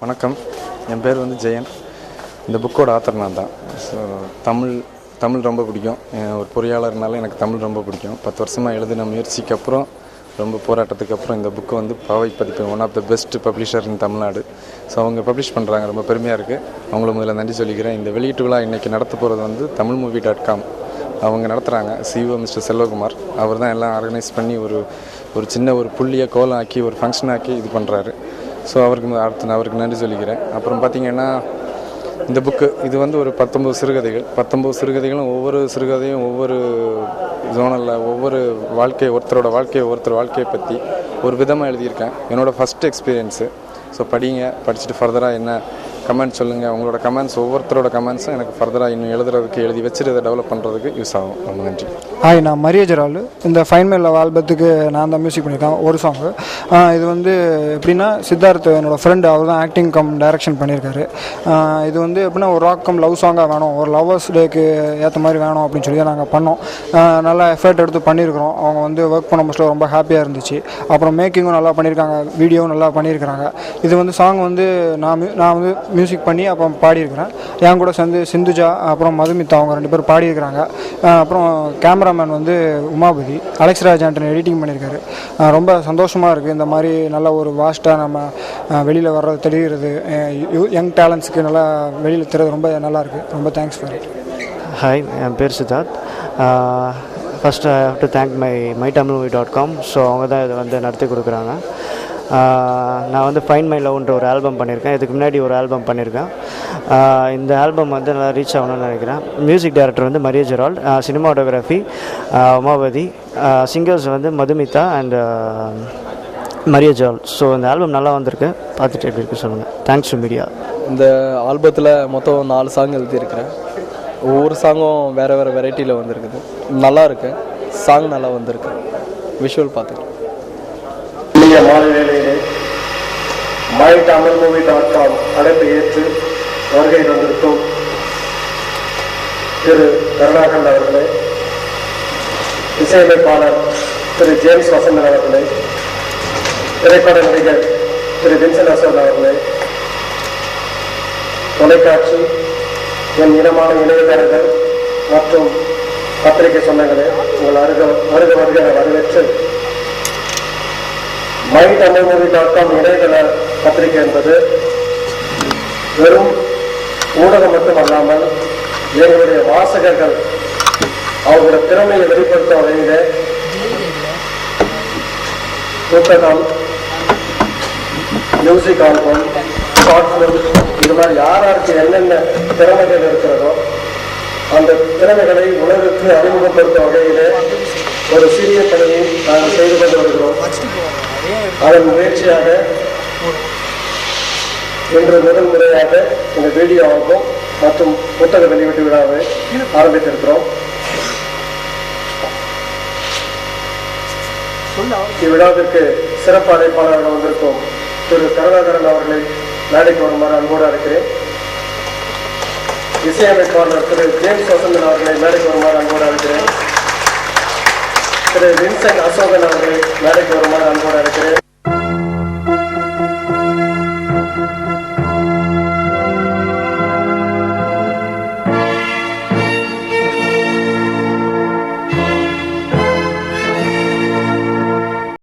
வணக்கம், என் பேர் வந்து ஜெயன். இந்த புக்கோட ஆத்தர் நான் தான். ஸோ தமிழ் ரொம்ப பிடிக்கும். ஒரு பொறியாளர்னால எனக்கு தமிழ் ரொம்ப பிடிக்கும். 10 வருஷமாக எழுதின முயற்சிக்கு அப்புறம், ரொம்ப போராட்டத்துக்கு அப்புறம் இந்த புக்கு வந்து பாவை பதிப்பு one of the best publisher in Tamil Nadu. So அவங்க பப்ளிஷ் பண்ணுறாங்க, ரொம்ப பெருமையாக இருக்குது. அவங்கள முதல்ல நன்றி சொல்லிக்கிறேன். இந்த வெளியீட்டு விழா இன்றைக்கி நடத்த போகிறது வந்து tamilmovie.com அவங்க நடத்துகிறாங்க. சிஓ மிஸ்டர் செல்வகுமார் அவர் தான் எல்லாம் ஆர்கனைஸ் பண்ணி ஒரு சின்ன ஒரு புள்ளியை கோலம் ஆக்கி ஒரு ஃபங்க்ஷன் ஆக்கி இது பண்ணுறாரு. ஸோ அவருக்கு நன்றி சொல்லிக்கிறேன். அப்புறம் பார்த்திங்கன்னா, இந்த புக்கு இது வந்து ஒரு 19 சிறுகதைகளும் ஒவ்வொரு சிறுகதையும் ஒவ்வொரு ஜோனலில் ஒருத்தர் வாழ்க்கையை பற்றி ஒரு விதமாக எழுதியிருக்கேன். என்னோடய ஃபஸ்ட் எக்ஸ்பீரியன்ஸு. ஸோ படிச்சுட்டு ஃபர்தராக என்ன கமெண்ட் சொல்லுங்கள். உங்களோட கமெண்ட்ஸ், ஒவ்வொருத்தரோட கமெண்ட்ஸும் எனக்கு ஃபர்தராக இன்னும் எழுதி வச்சுட்டு இதை டெவலப் பண்ணுறதுக்கு யூஸ் ஆகும். ரொம்ப நன்றி. ஹாய், நான் மரியஜரால். இந்த ஃபைன் மை லவ் ஆல்பத்துக்கு நான் தான் மியூசிக் பண்ணியிருக்கேன், ஒரு சாங்கு. இது வந்து எப்படின்னா, சித்தார்த் என்னோடய ஃப்ரெண்டு, அவர் தான் ஆக்டிங் கம் டைரக்ஷன் பண்ணியிருக்காரு. இது வந்து எப்படின்னா ஒரு ராக் கம் லவ் சாங்காக வேணும், ஒரு லவ்வர்ஸ் டேக்கு ஏற்ற மாதிரி வேணும் அப்படின்னு சொல்லி தான் நாங்கள் பண்ணோம். நல்லா எஃபர்ட் எடுத்து பண்ணியிருக்கிறோம். அவங்க வந்து ஒர்க் பண்ண மோஸ்ட்டில் ரொம்ப ஹாப்பியாக இருந்துச்சு. அப்புறம் மேக்கிங்கும் நல்லா பண்ணியிருக்காங்க, வீடியோவும் நல்லா பண்ணியிருக்கிறாங்க. இது வந்து சாங் வந்து நான் வந்து மியூசிக் பண்ணி அப்புறம் பாடியிருக்கிறேன். என் கூட சேர்ந்து சிந்துஜா அப்புறம் மதுமிதா அவங்க 2 பேர் பாடியிருக்கிறாங்க. அப்புறம் கேமராமேன் வந்து உமாபதி, அலெக்ஸ் ராஜ் ஆண்டனி எடிட்டிங் பண்ணியிருக்காரு. ரொம்ப சந்தோஷமாக இருக்குது. இந்த மாதிரி நல்ல ஒரு வாஸ்ட்டாக நம்ம வெளியில் வர்றது தெரிகிறது, யங் டேலண்ட்ஸுக்கு நல்லா வெளியில் தெரிகிறது ரொம்ப நல்லாயிருக்கு. ரொம்ப தேங்க்ஸ் ஃபார் இட். ஹாய், என் பேர் Siddharth. First I have to thank mytamilmovie.com. So அவங்க தான் இதை வந்து நடத்தி கொடுக்குறாங்க. நான் வந்து ஃபைன் மை லவ்ன்ற ஒரு ஆல்பம் பண்ணியிருக்கேன். இதுக்கு முன்னாடி ஒரு ஆல்பம் பண்ணியிருக்கேன். இந்த ஆல்பம் வந்து நல்லா ரீச் ஆகணும்னு நினைக்கிறேன். மியூசிக் டைரக்டர் வந்து மரியஜரால், சினிமாட்டோகிராஃபி உமாபதி, சிங்கர்ஸ் வந்து மதுமிதா அண்ட் மரியஜரால். ஸோ இந்த ஆல்பம் நல்லா வந்திருக்கு, பார்த்துட்டு எப்படி இருக்கு சொல்லுங்கள். Thanks to media. இந்த ஆல்பத்தில் மொத்தம் 4 சாங் எழுதியிருக்கிறேன். ஒவ்வொரு சாங்கும் வேறு வெரைட்டியில் வந்திருக்குது. நல்லா இருக்கு, சாங் நல்லா வந்திருக்கு. விஷுவல் பார்த்துக்கலாம். மாலை வேளையிலே mytamilmovie.com அழைப்பு ஏற்று வருகை வந்திருக்கும் திரு கருணாகரன் அவர்களே, இசையமைப்பாளர் திரு ஜேம்ஸ் வசந்தன் அவர்களே, திரைப்பட நடிகர் திரு வின்சென்ட் அசோக் அவர்களே, தொலைக்காட்சி என் இனமான இணையதளங்கள் மற்றும் பத்திரிகை சொந்தங்களே, உங்கள் வருக வரவேற்று mytamilmovie.com இணையதள பத்திரிகை என்பது வெறும் ஊடகம் மட்டுமல்லாமல் எங்களுடைய வாசகர்கள் அவர்களுடைய திறமையை வெளிப்படுத்த வகையில புத்தகம், மியூசிக் ஆல்பம், ஷார்ட் ஃபிலிம், இது மாதிரி யாருக்கு என்னென்ன திறமைகள் இருக்கிறதோ அந்த திறமைகளை உலகுக்கு அறிமுகப்படுத்த வகையிலே ஒரு சிறிய பணியை நாங்கள் செய்து கொண்டு வருகிறோம். அதன் முயற்சியாக இன்று முதல் முறையாக இந்த வீடியோ ஆல்பம் மற்றும் புத்தக வெளியீட்டு விழாவை ஆரம்பித்திருக்கிறோம். இவ்விழாவிற்கு சிறப்பு அழைப்பாளர்கள் வந்திருக்கும் திரு கருணாகரன் அவர்களை மேடைக்கு வருமாறு அன்போடு அழைக்கிறேன். இசையமைப்பாளர் திரு ஜேம்ஸ் வசந்தன் அவர்களை மேடைக்கு வருமாறு அன்போடு அழைக்கிறேன். திரு வின்சென்ட் அசோகன் அவர்களை மேடைக்கு வருமாறு அன்போடு அழைக்கிறேன்.